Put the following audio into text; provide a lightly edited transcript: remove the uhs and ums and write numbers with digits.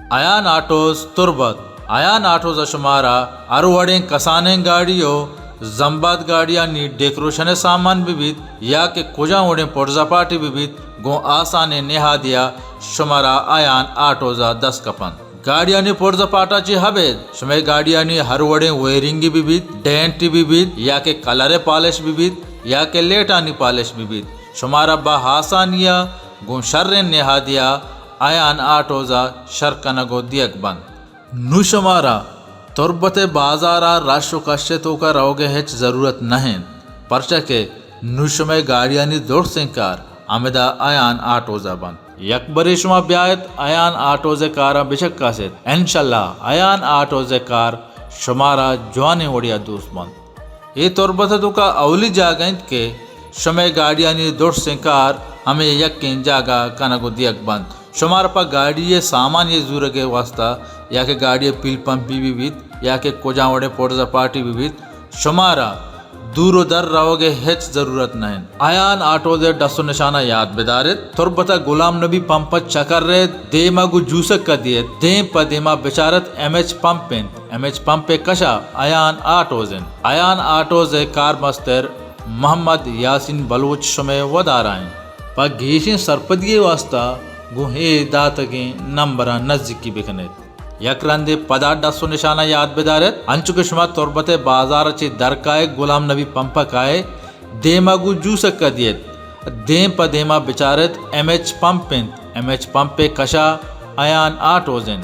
Ayaan autos Turbat Ayaan autos शुमारा अरवड़े कसाने गाड़ियों जम्बात गाड़ियाँ नी decoration सामान विविध या के कुजा उड़े पुर्जापाटी विविध गो आसाने नेहा दिया शुमारा आयान आटोजा 10 कपन गाड़ियाँ नी पुर्जापाटाची हबेद शुमे गाड़ियाँ नी हरवड़े वेरिंगी विविध डेंट विविध या के कलरे पॉलिश विविध या के लेटानी पॉलिश विविध शुमारा बहासानिया गो शर्रे नेहा दिया आयान आटोजा शर्कनगो दियक बंद नु शुमारा तुर्बते बाजारा राशो कश्यतों का रहोगे हेच जरूरत नहीं परचा के नुशमे गाड़ियानी दौड़ सेंकार आमेदा आयान आटोजा बंद यकबरे शुमा ब्यायत आयान आटोजे कारा बिशक कासेत इंशाल्लाह आयान आटोजे कार शुमारा जवाने ओडिया दोस्त बंद ये तुर्बते तो का अवली जागंत के शमे गाड़ियानी दौड़ सेंकार हमें यकीन जागा कनगो दियक बंद शुमार पर गाड़ी सामान ये जूर के वास्ता या के गाड़ी पील पंपी विविध या के कोजावड़े पोर्जा पार्टी विविध शुमारा दूरो दर रहोगे हेच जरूरत नहीं आयान आटो दे डसो निशाना याद बेदारे तुर्बता गुलाम नबी पंपत चकर रे देमा गु जूसक का दिए दे पदेमा बेचारत एमएच पंपे कशा आयान आटोजे कार मस्तर मोहम्मद यासीन बलूच शुमे वदाराएं पर घेशिन सरपदिये वास्ता गुहे दातगे नंबरा नजदीकी बिखने यकरंदे पदार्थ डसो निशाना याद बेदारत अंचुके शुमा तुर्बते बाजार चे दरकाए गुलाम नबी पंपकाए देमागु जूसक का दियत दे पदेमा बिचारत एमएच पंपे कशा आयान आटोजेन।